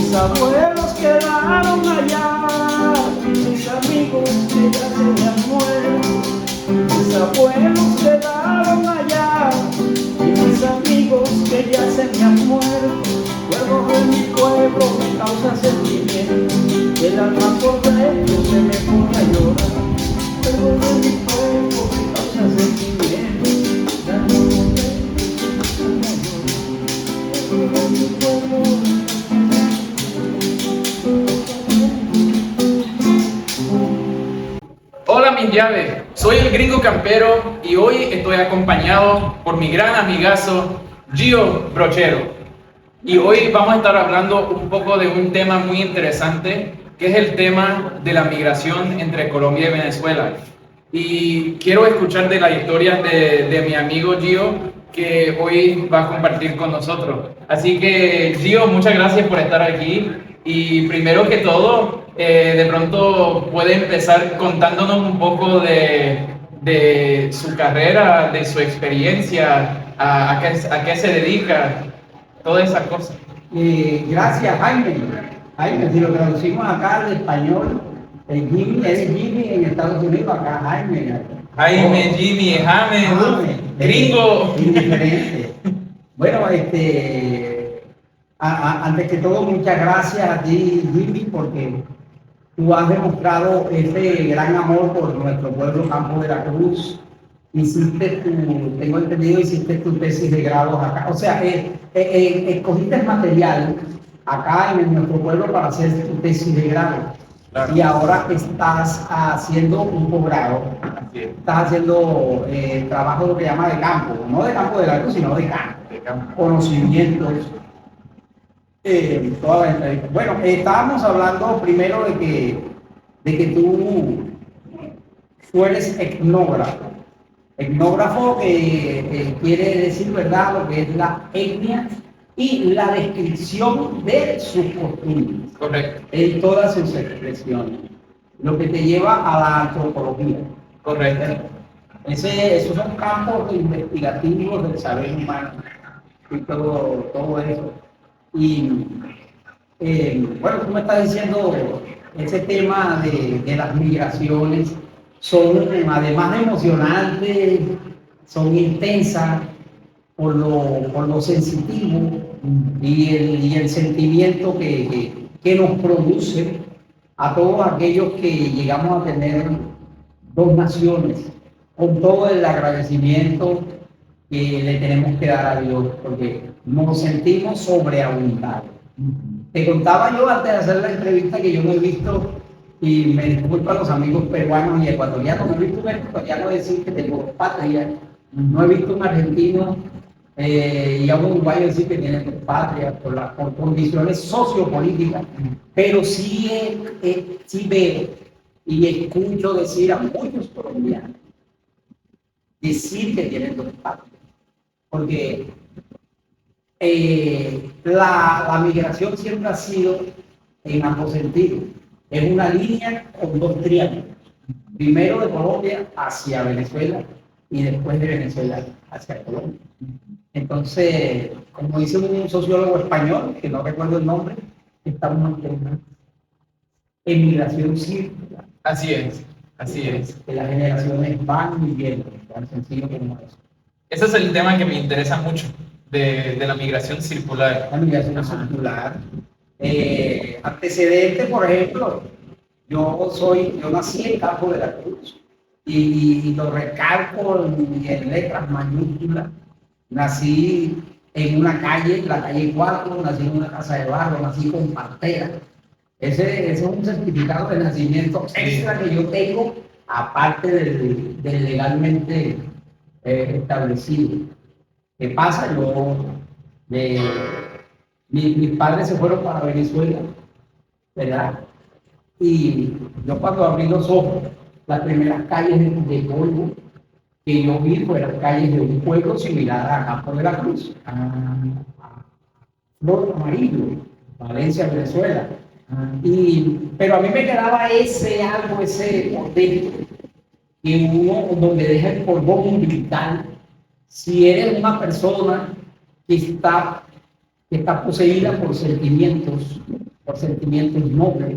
Mis abuelos quedaron allá, mis amigos que ya se me han muerto. Mis abuelos quedaron allá, y mis amigos que ya se me han muerto. Fuego de mi pueblo me causa sentimiento, el alma por dentro se me pone a llorar. Fuego de mi pueblo me causa sentimiento, el alma por dentro se me pone a llorar. Fuego de mi pueblo. Hola mis llaves, soy el Gringo Campero y hoy estoy acompañado por mi gran amigazo Gio Brochero. Y hoy vamos a estar hablando un poco de un tema muy interesante, que es el tema de la migración entre Colombia y Venezuela. Y quiero escuchar de la historia de mi amigo Gio, que hoy va a compartir con nosotros. Así que Gio, muchas gracias por estar aquí. Y primero que todo, de pronto puede empezar contándonos un poco de su carrera, de su experiencia, a qué se dedica, todas esas cosas. Gracias, Jaime. Jaime, si lo traducimos acá al español, Jimmy, eres Jimmy en Estados Unidos, acá Jaime. Jaime, Jimmy, James, Gringo. Indiferente. Bueno, antes que todo, muchas gracias a ti, Jimmy, porque tú has demostrado ese gran amor por nuestro pueblo Campo de la Cruz. Tengo entendido, hiciste tu tesis de grado acá. O sea, escogiste el material acá en nuestro pueblo para hacer tu tesis de grado. Claro. Y ahora estás haciendo un posgrado. Estás haciendo trabajo lo que llama de campo, no de campo de la cruz, sino de campo. Conocimientos. Bueno, estábamos hablando primero de que tú eres etnógrafo. Etnógrafo quiere decir, ¿verdad?, lo que es la etnia y la descripción de sus costumbres. Correcto. En todas sus expresiones. Lo que te lleva a la antropología. Correcto. Esos son campos investigativos del saber humano y todo eso. Y bueno, tú me estás diciendo ese tema de las migraciones. Son, además de emocionantes, son intensas por lo sensitivo y el sentimiento que nos produce a todos aquellos que llegamos a tener dos naciones, con todo el agradecimiento que le tenemos que dar a Dios, porque nos sentimos sobreabundados. Te contaba yo antes de hacer la entrevista que yo no he visto, y me disculpo a los amigos peruanos y ecuatorianos, no he visto un ecuatoriano decir que tengo patria, no he visto un argentino y a un uruguayo decir que tiene patria por condiciones sociopolíticas, pero sí veo y escucho decir a muchos colombianos decir que tienen dos patrias, porque la migración siempre ha sido en ambos sentidos. Es una línea con dos triángulos. Primero de Colombia hacia Venezuela y después de Venezuela hacia Colombia. Entonces, como dice un sociólogo español, que no recuerdo el nombre, estamos en emigración circular. Así es, así es. Que las generaciones van y vienen, tan sencillo como eso. Ese es el tema que me interesa mucho, de la migración circular. La migración circular. Antecedente, por ejemplo, yo nací en Campo de la Cruz y lo recalco en letras mayúsculas. Nací en una calle, la calle 4, nací en una casa de barro, nací con partera. Ese es un certificado de nacimiento extra que yo tengo, aparte del legalmente establecido. ¿Qué pasa? Mis padres se fueron para Venezuela, ¿verdad? Y yo cuando abrí los ojos, las primeras calles de polvo que yo vi fueron calles de un pueblo similar a Campo de la Cruz, a Flor Amarillo, Valencia, Venezuela. Pero a mí me quedaba ese por dentro, que uno donde deja el polvón vital. Si eres una persona que está poseída por sentimientos por sentimientos nobles,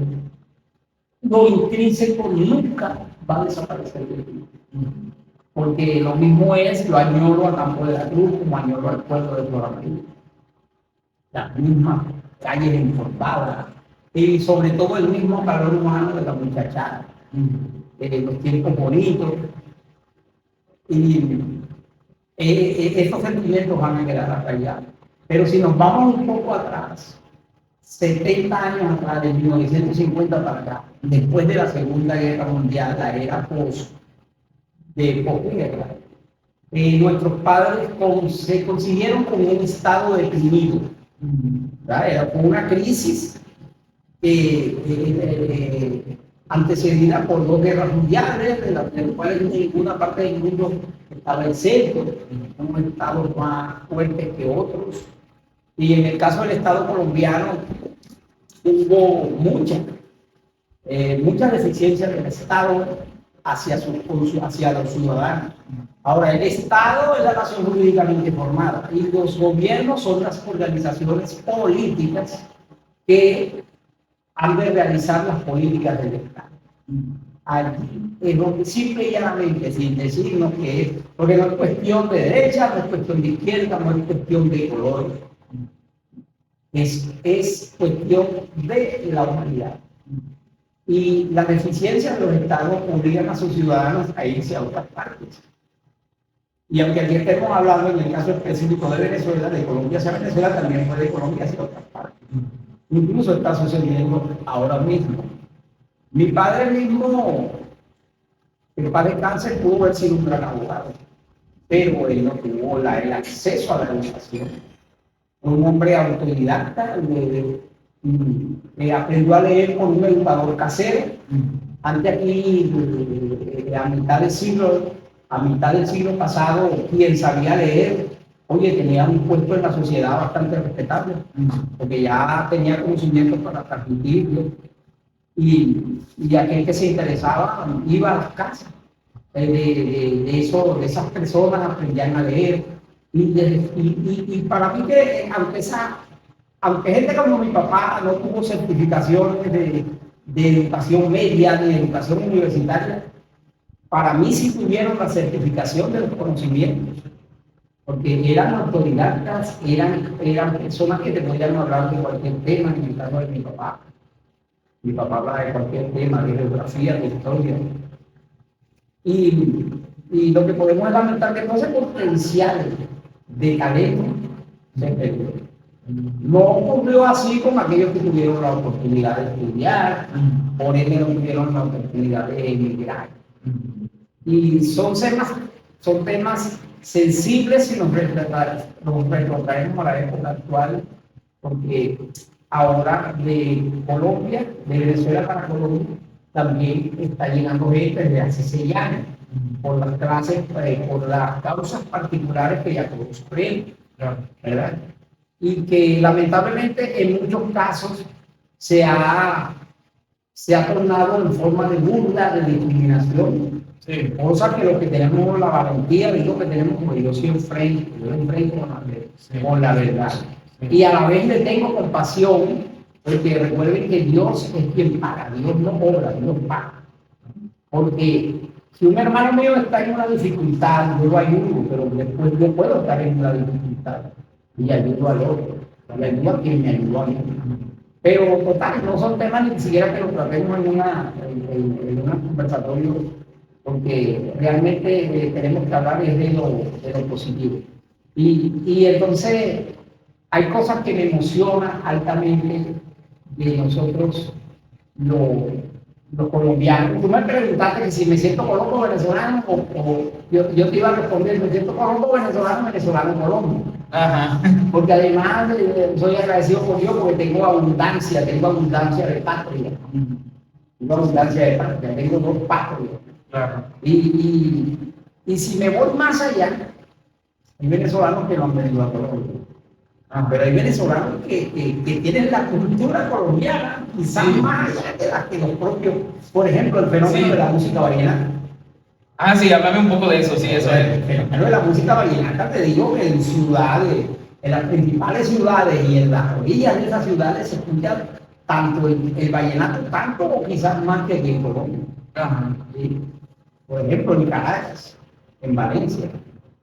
lo intrínseco nunca va a desaparecer de ti. Porque lo mismo es, yo añoro a Campo de la Cruz como añoro al pueblo de Flor Amarilla. Las mismas calles informadas y sobre todo el mismo calor humano de la muchachada, los tiempos bonitos. Y estos sentimientos van a quedar hasta allá. Pero si nos vamos un poco atrás, 70 años atrás, de 1950 para acá, después de la Segunda Guerra Mundial, la era de posguerra, nuestros padres se consiguieron con un estado deprimido. Fue una crisis antecedida por 2 guerras mundiales, de las cuales en ninguna parte del mundo estaba exento, unos estados más fuertes que otros. Y en el caso del Estado colombiano hubo muchas deficiencias del Estado hacia los ciudadanos. Ahora, el Estado es la nación jurídicamente formada y los gobiernos son las organizaciones políticas que han de realizar las políticas del Estado. Aquí es donde simple y llanamente, sin decirnos que es, porque no es cuestión de derecha, no es cuestión de izquierda, no es cuestión de colores, es cuestión de la humanidad. Y las deficiencias de los estados obligan a sus ciudadanos a irse a otras partes. Y aunque aquí estemos hablando en el caso específico de Venezuela, de Colombia hacia Venezuela, también fue de Colombia hacia otras partes. Incluso está sucediendo ahora mismo. Mi padre mismo, el padre cáncer, pudo haber sido un gran abogado, pero él no tuvo el acceso a la educación. Un hombre autodidacta, aprendió a leer con un educador casero. Antes aquí, a mitad del siglo pasado, quien sabía leer, oye, tenía un puesto en la sociedad bastante respetable, porque ya tenía conocimientos para transmitirlo. Y aquel que se interesaba iba a las casas de esas personas, aprendían a leer. Y para mí que, aunque gente como mi papá no tuvo certificaciones de educación media, de educación universitaria, para mí sí tuvieron la certificación de los conocimientos, porque eran autodidactas, eran personas que te podían hablar de cualquier tema, en el caso de mi papá. Mi papá habla de cualquier tema, de geografía, de historia. Y lo que podemos lamentar que todo ese potencial de talento se perdió. No ocurrió así con aquellos que tuvieron la oportunidad de estudiar, por ende no tuvieron la oportunidad de emigrar. Y son temas sensibles si nos retrotraemos a la época actual, porque ahora de Colombia, de Venezuela para Colombia, también está llegando gente desde hace 6 años, por las causas particulares que ya todos creen, ¿verdad? Y que lamentablemente en muchos casos se ha tornado en forma de burla, de discriminación, cosa que lo que tenemos la valentía, digo que tenemos, como yo siempre enfrento con la verdad. Y a la vez le tengo compasión, porque recuerden que Dios es quien paga, Dios no obra, Dios paga. Porque si un hermano mío está en una dificultad, yo lo ayudo, pero después yo puedo estar en una dificultad y ayudo al otro, y ayudo a quien me ayudó a mí. Pero total, no son temas ni siquiera que lo tratemos en un conversatorio, porque realmente tenemos que hablar de lo positivo. Y entonces hay cosas que me emocionan altamente de nosotros los colombianos. Tú me preguntaste que si me siento colombo venezolano o yo te iba a responder, me siento colombo venezolano Colombo. Ajá. Porque además soy agradecido por Dios porque tengo abundancia de patria. Tengo abundancia de patria, tengo 2 patrias. Claro. Y si me voy más allá, hay venezolanos que no han venido a Colombia. Pero hay venezolanos que tienen la cultura colombiana, quizás más allá de la que los propios, por ejemplo, el fenómeno de la música vallenata. Ah, sí, háblame un poco de eso, sí, eso es. El fenómeno de la música vallenata, te digo que en las principales ciudades y en las orillas de esas ciudades se escucha tanto el vallenato, tanto o quizás más que aquí en Colombia. Ajá. ¿Sí? Por ejemplo, en Caracas, en Valencia,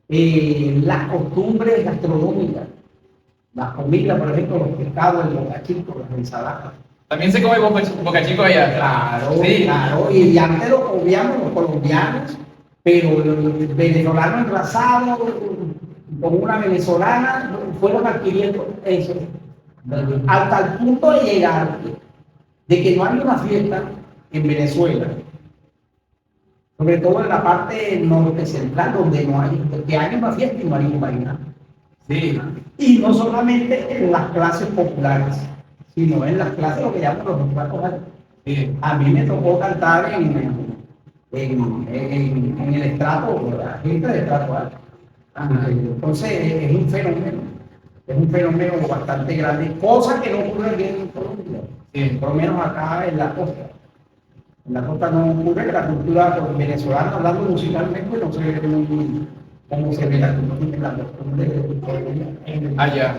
las costumbres gastronómicas, las comidas, por ejemplo, los pescados, el bocachico, las ensaladas. También se come boca chico allá. Claro, Sí. claro, y antes lo comíamos los colombianos, pero los venezolanos enrazados con una venezolana fueron adquiriendo eso, hasta el punto de llegar de que no hay una fiesta en Venezuela, sobre todo en la parte norte central, donde no hay, que hay una fiesta y no hay un vallenato. Sí. Y no solamente en las clases populares, sino en las clases, lo que llaman los estratos altos. Sí. A mí me tocó cantar en el estrato, la gente de estrato alto. Ajá. Entonces es un fenómeno bastante grande, cosa que no ocurre aquí en Colombia, Sí. por lo menos acá en la costa. En la costa no ocurre, la cultura venezolana, hablando musicalmente, no se ve muy como se ve la costumbre de Colombia. Allá.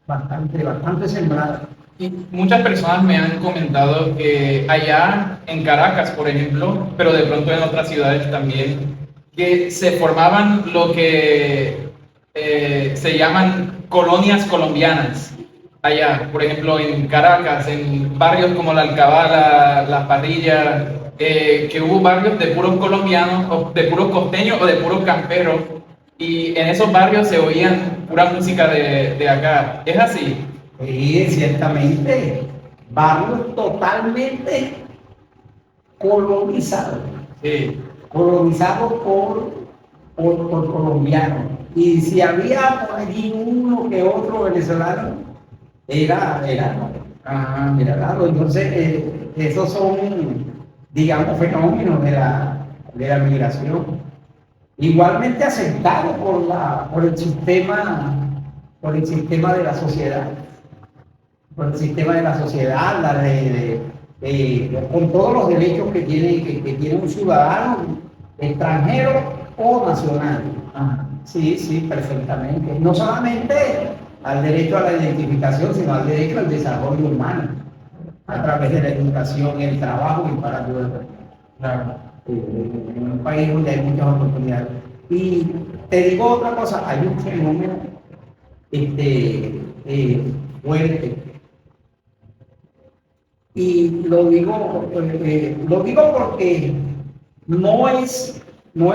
Bastante sembrada. Y muchas personas me han comentado que allá en Caracas, por ejemplo, pero de pronto en otras ciudades también, que se formaban lo que se llaman colonias colombianas. Allá, por ejemplo, en Caracas, en barrios como la Alcabala, Las Parrillas, que hubo barrios de puros colombianos, o de puros costeños o de puros camperos, y en esos barrios se oían pura música de acá. ¿Es así? Sí, ciertamente, barrios totalmente colonizados, Sí. colonizados por colombianos. Y si había por allí uno que otro venezolano, Ajá. era raro. Entonces, esos son, digamos, fenómenos de la migración. Igualmente aceptado por el sistema de la sociedad. Por el sistema de la sociedad, con todos los derechos que tiene un ciudadano extranjero o nacional. Ajá. Sí, sí, perfectamente. No solamente al derecho a la identificación, sino al derecho al desarrollo humano, a través de la educación, el trabajo y para todo el resto. Claro. En un país donde hay muchas oportunidades. Y te digo otra cosa, hay un fenómeno fuerte. Y lo digo porque no es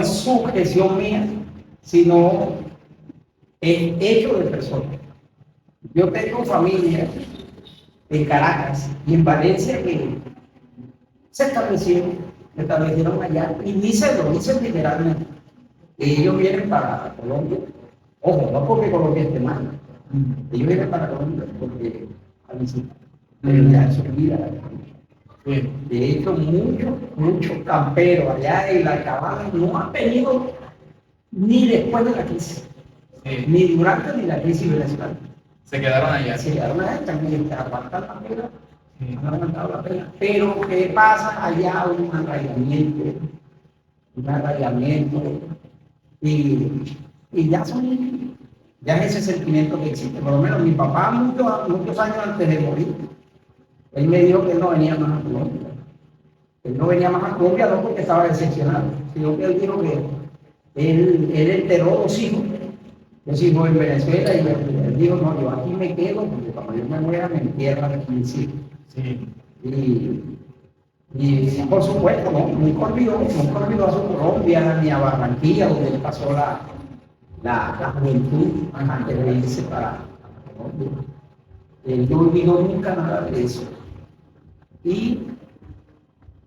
sujeción mía, sino el hecho de personas. Yo tengo familia en Caracas y en Valencia que se establecieron allá y lo dicen literalmente. Ellos vienen para Colombia, ojo, no porque Colombia esté mal, ellos vienen para Colombia porque a visitar, ya su vida. Sí. De hecho, muchos camperos allá en la Alcabala no han venido ni después de la crisis, Sí. ni durante ni la crisis venezolana. Se quedaron allá. Se quedaron allá, también aguantan la pena, Sí. han aguantado la pena. Pero ¿qué pasa? Allá un arraigamiento, y ya es ese sentimiento que existe. Por lo menos mi papá, muchos años antes de morir, él me dijo que él no venía más a Colombia. Él no venía más a Colombia no porque estaba decepcionado, sino que él dijo que él enteró dos hijos en Venezuela, y él dijo, no, yo aquí me quedo, porque cuando yo me muera me entierran aquí mis hijos. Sí. Y por supuesto, ¿no? Nunca olvidó a su Colombia ni a Barranquilla, donde él pasó la juventud antes de irse para Colombia. Él no olvidó nunca nada de eso.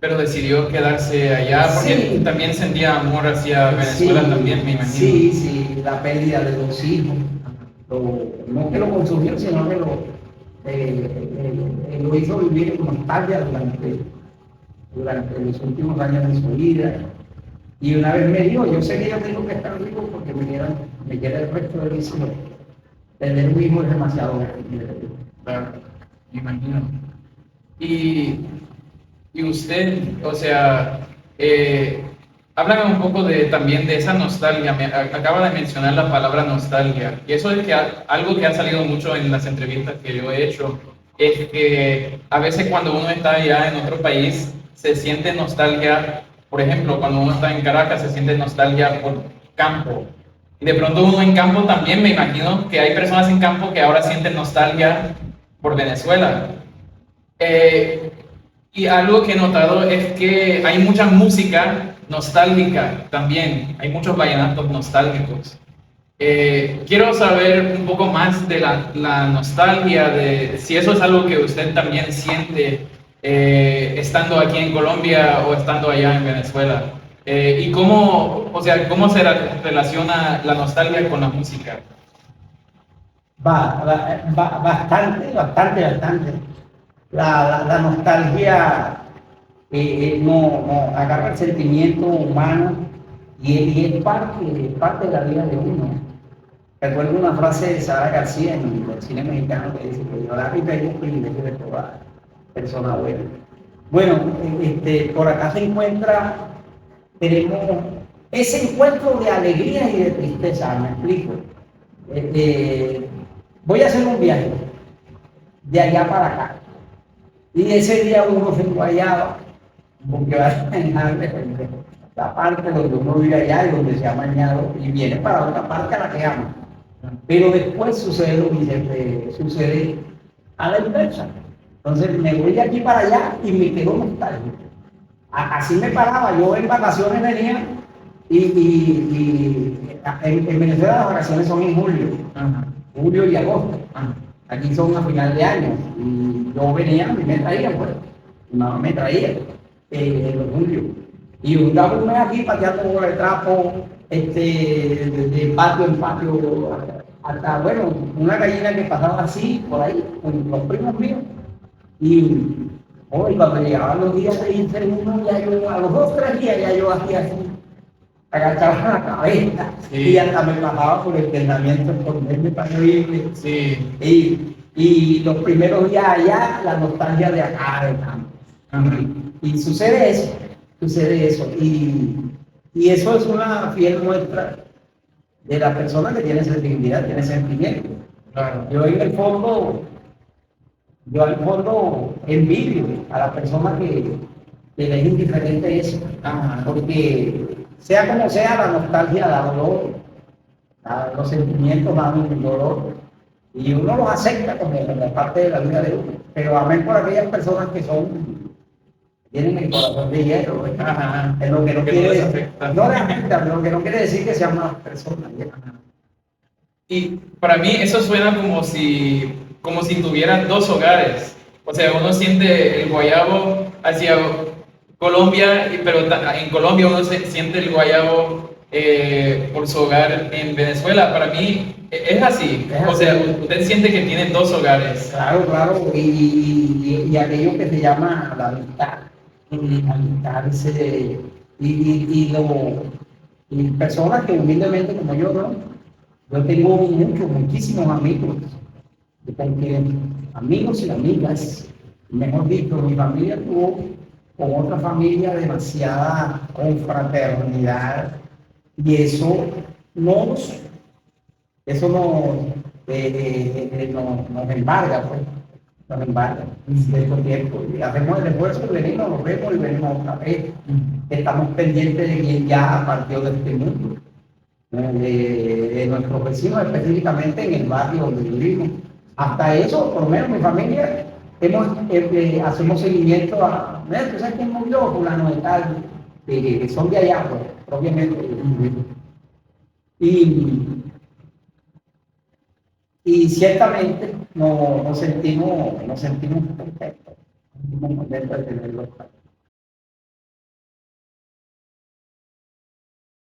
Pero decidió quedarse allá porque Sí. también sentía amor hacia Venezuela, Sí, también, me imagino. sí, la pérdida de los hijos. No que lo consumió, sino que lo hizo vivir en nostalgia durante los últimos años de su vida. Y una vez me dijo, yo sé que yo tengo que estar vivo porque me queda el resto de mis hijos. Tener un hijo es demasiado grande. Claro, me imagino. Y usted, o sea, háblame un poco también de esa nostalgia. Acaba de mencionar la palabra nostalgia. Y eso es algo que ha salido mucho en las entrevistas que yo he hecho. es que a veces cuando uno está allá en otro país se siente nostalgia. Por ejemplo, cuando uno está en Caracas se siente nostalgia por campo. Y de pronto uno en campo también, me imagino que hay personas en campo que ahora sienten nostalgia por Venezuela. Eh, y algo que he notado es que hay mucha música nostálgica también, hay muchos vallenatos nostálgicos. Quiero saber un poco más de la nostalgia, de si eso es algo que usted también siente estando aquí en Colombia o estando allá en Venezuela. Y cómo, o sea, cómo se relaciona la nostalgia con la música. Bastante. La nostalgia no agarra el sentimiento humano y es parte de la vida de uno. Recuerdo una frase de Sara García en el cine mexicano que dice que llorar y reír es privilegio de toda persona buena. Bueno, por acá se encuentra, tenemos ese encuentro de alegría y de tristeza, me explico. Voy a hacer un viaje de allá para acá. Y ese día uno se enguayaba, porque va a dejar la parte donde uno vive allá y donde se ha bañado, y viene para otra parte a la que ama. Pero después sucede lo que sucede a la inversa. Entonces me voy de aquí para allá y me quedo nostálgico. Así me paraba, yo en vacaciones venía y en Venezuela las vacaciones son en julio, julio y agosto. Aquí son a final de año y yo venía y me traía, pues, mi mamá me traía en julio. Y yo daba un mes aquí pateando por el trapo, de patio en patio, hasta, bueno, una gallina que pasaba así, por ahí, con los primos míos. Y hoy, cuando llegaban los días de irse uno, ya yo, a los 2 o 3 días, ya yo hacía así, agachaba la cabeza, Sí. Y hasta me bajaba por el entrenamiento, por verme para irme. Sí. Y los primeros días allá, la nostalgia de acá, de campo. Y sucede eso. Y eso es una fiel muestra de la persona que tiene sensibilidad, tiene sentimiento. Claro. Yo al fondo envidio a la persona que le es indiferente eso. Porque sea como sea, la nostalgia da dolor, los sentimientos dan un dolor. Y uno los acepta como parte de la vida de uno. Pero amén por aquellas personas que tienen el corazón de hierro. Es lo que no quiere decir. Lo que no quiere decir que sean malas personas. Y para mí eso suena como si tuvieran dos hogares. O sea, uno siente el guayabo hacia Colombia, pero en Colombia uno siente el guayabo por su hogar en Venezuela. Para mí es así. O sea, usted siente que tiene dos hogares. Claro. Y aquello que se llama la amistad. Y personas que humildemente como yo, ¿no? Yo tengo muchísimos amigos, amigos y amigas, mejor dicho, mi familia tuvo con otra familia demasiada confraternidad y nos embarga, pues, nos embarga cierto tiempo. Y hacemos el esfuerzo de venir, nos vemos y venimos otra vez. Estamos pendientes de quien ya partió de este mundo, de nuestros vecinos, específicamente en el barrio donde vivimos. Hasta eso, por lo menos mi familia, hacemos seguimiento a, ¿tú sabes quién murió? Fulano de tal, que son de allá, pues, propiamente. Y ciertamente nos sentimos contentos de tenerlos.